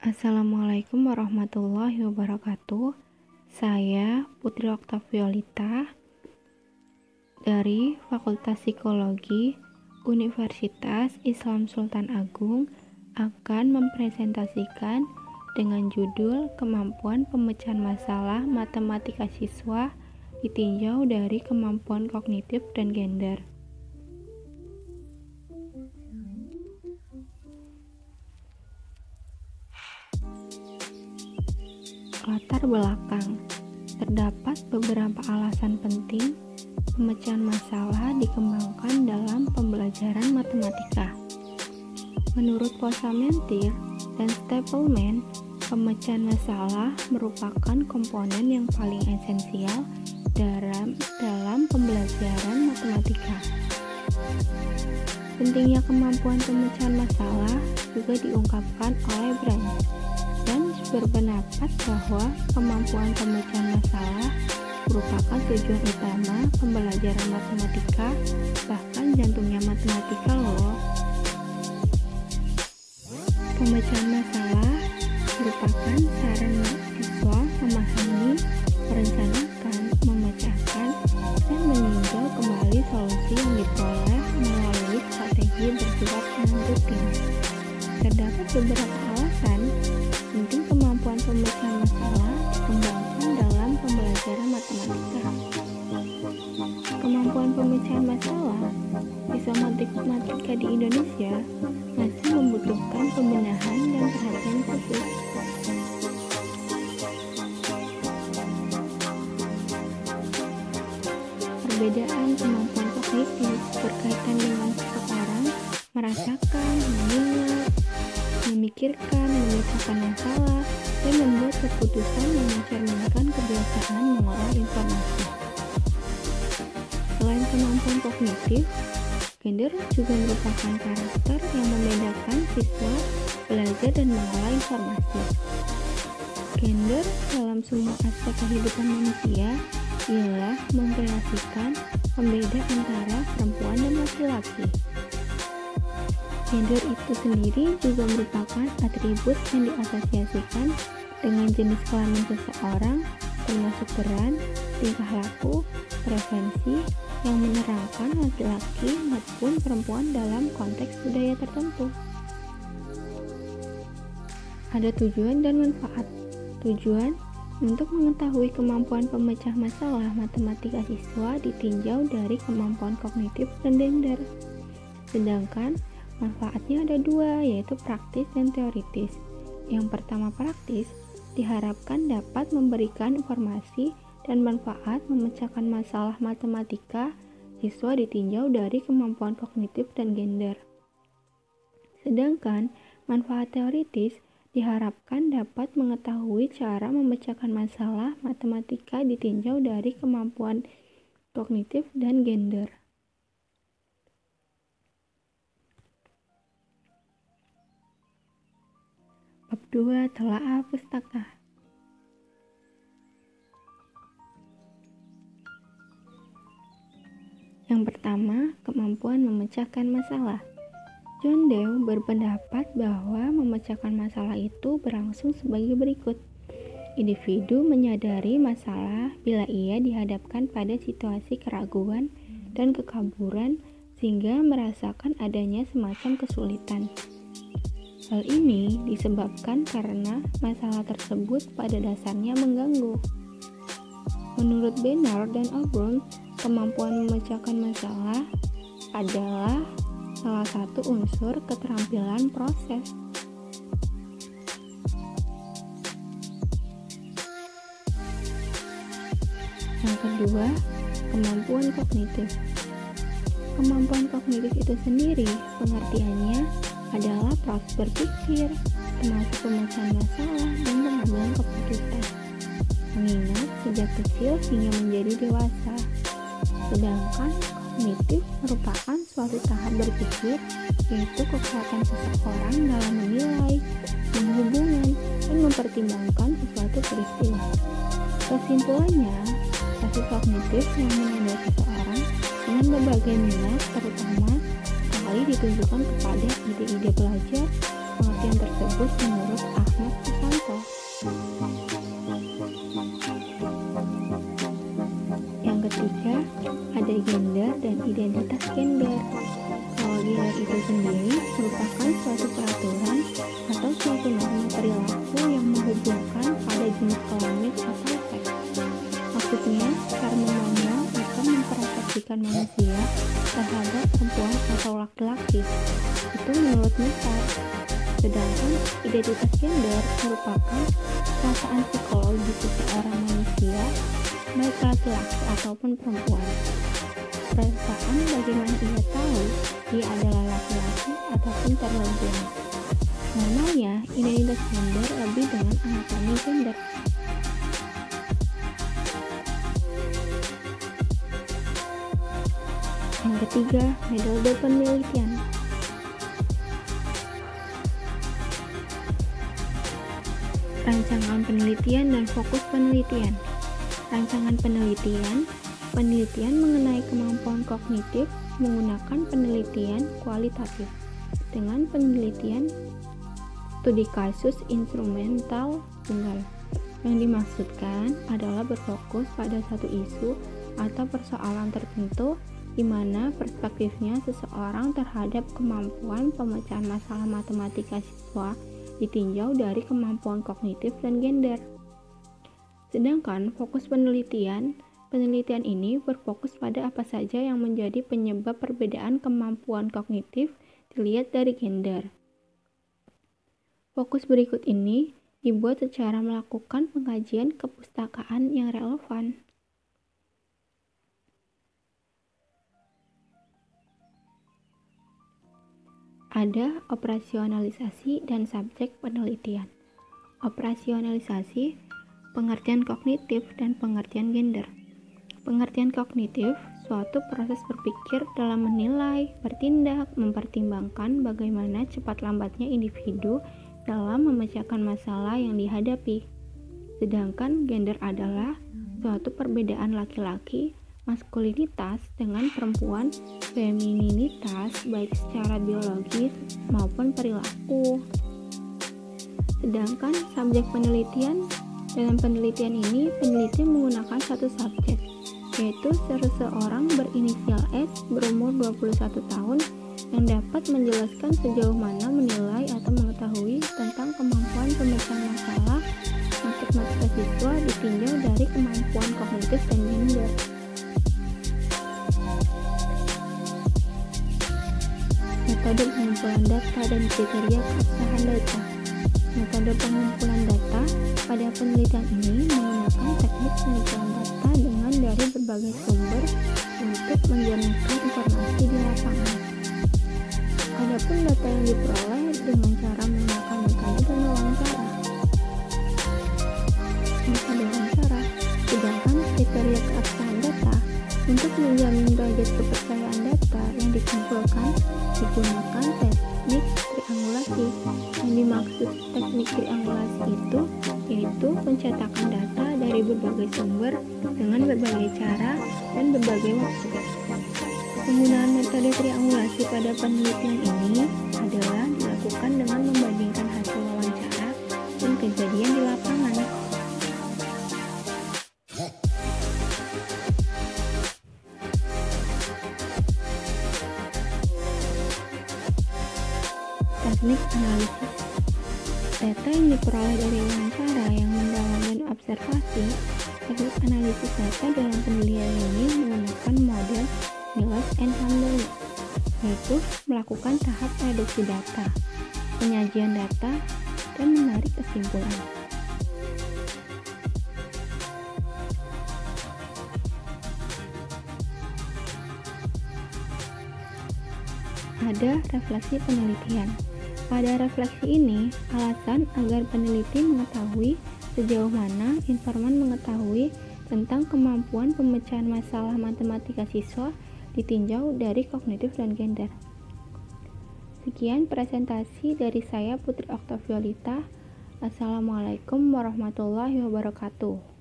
Assalamualaikum warahmatullahi wabarakatuh. Saya Putri Oktaviolita dari Fakultas Psikologi Universitas Islam Sultan Agung akan mempresentasikan dengan judul Kemampuan Pemecahan Masalah Matematika Siswa ditinjau dari kemampuan kognitif dan gender. Latar belakang. Terdapat beberapa alasan penting pemecahan masalah dikembangkan dalam pembelajaran matematika. Menurut Posamentir dan Stapleman, pemecahan masalah merupakan komponen yang paling esensial dalam pembelajaran matematika. Pentingnya kemampuan pemecahan masalah juga diungkapkan oleh Branch dan berpendapat bahwa kemampuan pemecahan masalah merupakan tujuan utama pembelajaran matematika, bahkan jantungnya matematika loh. Pemecahan masalah merupakan sarana siswa memahami, merencanakan, memecahkan, dan meninjau kembali solusi yang diperoleh melalui strategi bersifat rutin. Terdapat beberapa alasan penting kemampuan pemecahan masalah dikembangkan dalam pembelajaran matematika. Kemampuan pemecahan masalah siswa matematika di Indonesia masih membutuhkan pembenahan dan perhatian khusus. Perbedaan kemampuan kognitif berkaitan dengan seseorang merasakan, mengingat, memikirkan, memecahkan masalah, dan membuat keputusan yang mencerminkan kebiasaan mengolah informasi. Selain kemampuan kognitif, gender juga merupakan karakter yang membedakan siswa belajar dan mengolah informasi. Gender dalam semua aspek kehidupan manusia ialah memperhatikan pembeda antara perempuan dan laki-laki. Gender itu sendiri juga merupakan atribut yang diasosiasikan dengan jenis kelamin seseorang, termasuk peran, tingkah laku, preferensi yang menerangkan laki-laki maupun perempuan dalam konteks budaya tertentu. Ada tujuan dan manfaat. Tujuan untuk mengetahui kemampuan pemecah masalah matematika siswa ditinjau dari kemampuan kognitif dan gender. Sedangkan manfaatnya ada dua, yaitu praktis dan teoritis. Yang pertama praktis, diharapkan dapat memberikan informasi dan manfaat memecahkan masalah matematika siswa ditinjau dari kemampuan kognitif dan gender. Sedangkan manfaat teoritis diharapkan dapat mengetahui cara memecahkan masalah matematika ditinjau dari kemampuan kognitif dan gender. Bab 2 Telaah Pustaka. Yang pertama, kemampuan memecahkan masalah. John Dewey berpendapat bahwa memecahkan masalah itu berlangsung sebagai berikut. Individu menyadari masalah bila ia dihadapkan pada situasi keraguan dan kekaburan sehingga merasakan adanya semacam kesulitan. Hal ini disebabkan karena masalah tersebut pada dasarnya mengganggu. Menurut Bernard dan Aubrun, kemampuan memecahkan masalah adalah salah satu unsur keterampilan proses. Yang kedua, kemampuan kognitif. Kemampuan kognitif itu sendiri pengertiannya adalah proses berpikir, termasuk pemecahan masalah dan pengambilan keputusan, mengingat sejak kecil hingga menjadi dewasa. Sedangkan kognitif merupakan suatu tahap berpikir, yaitu kekuatan seseorang dalam menilai, menghubungkan, dan mempertimbangkan suatu peristiwa. Kesimpulannya, proses kognitif yang menandai seseorang dengan berbagai minat, terutama sekali ditunjukkan kepada ide-ide belajar. Pengertian tersebut menurut Ahmad kemampuan manusia terhadap perempuan atau laki-laki. Itu menurut Mufat. Sedangkan identitas gender merupakan perasaan psikologi seseorang manusia, baik laki-laki ataupun perempuan. Perasaan bagaimana ia tahu dia adalah laki-laki ataupun perempuan. Normalnya, identitas gender lebih dengan anatomi gender. Yang ketiga, metode penelitian. Rancangan penelitian dan fokus penelitian. Rancangan penelitian mengenai kemampuan kognitif menggunakan penelitian kualitatif dengan penelitian studi kasus instrumental tunggal. Yang dimaksudkan adalah berfokus pada satu isu atau persoalan tertentu di mana perspektifnya seseorang terhadap kemampuan pemecahan masalah matematika siswa ditinjau dari kemampuan kognitif dan gender. Sedangkan fokus penelitian ini berfokus pada apa saja yang menjadi penyebab perbedaan kemampuan kognitif dilihat dari gender. Fokus berikut ini dibuat secara melakukan pengkajian kepustakaan yang relevan. Ada operasionalisasi dan subjek penelitian. Operasionalisasi, pengertian kognitif dan pengertian gender. Pengertian kognitif, suatu proses berpikir dalam menilai, bertindak, mempertimbangkan bagaimana cepat lambatnya individu dalam memecahkan masalah yang dihadapi. Sedangkan gender adalah suatu perbedaan laki-laki, maskulinitas dengan perempuan, femininitas baik secara biologis maupun perilaku. Sedangkan subjek penelitian, dalam penelitian ini peneliti menggunakan satu subjek, yaitu seseorang berinisial S berumur 21 tahun yang dapat menjelaskan sejauh mana menilai atau mengetahui tentang kemampuan pemecahan masalah matematika siswa ditinjau dari kemampuan kognitif dan gender. Metode pengumpulan data dan kriteria keabsahan data. Metode pengumpulan data pada penelitian ini menggunakan teknik pengumpulan data dengan dari berbagai sumber untuk menjernihkan informasi di lapangan. Adapun data yang diperoleh dengan cara menggunakan metode wawancara. Sedangkan kriteria keabsahan data untuk menjamin derajat kepercayaan data yang dikumpulkan digunakan teknik triangulasi. Yang dimaksud teknik triangulasi itu yaitu pencetakan data dari berbagai sumber dengan berbagai cara dan berbagai waktu. Penggunaan metode triangulasi pada penelitian ini adalah dilakukan dengan membandingkan hasil wawancara dan kejadian di lapangan. Teknik analisis. Data yang diperoleh dari wawancara yang mendalam dan observasi. Teknik analisis data dalam penelitian ini menggunakan model Miles and Hamdani, yaitu melakukan tahap reduksi data, penyajian data, dan menarik kesimpulan. Ada refleksi penelitian. Pada refleksi ini, alasan agar peneliti mengetahui sejauh mana informan mengetahui tentang kemampuan pemecahan masalah matematika siswa ditinjau dari kognitif dan gender. Sekian presentasi dari saya Putri Oktaviolita. Assalamualaikum warahmatullahi wabarakatuh.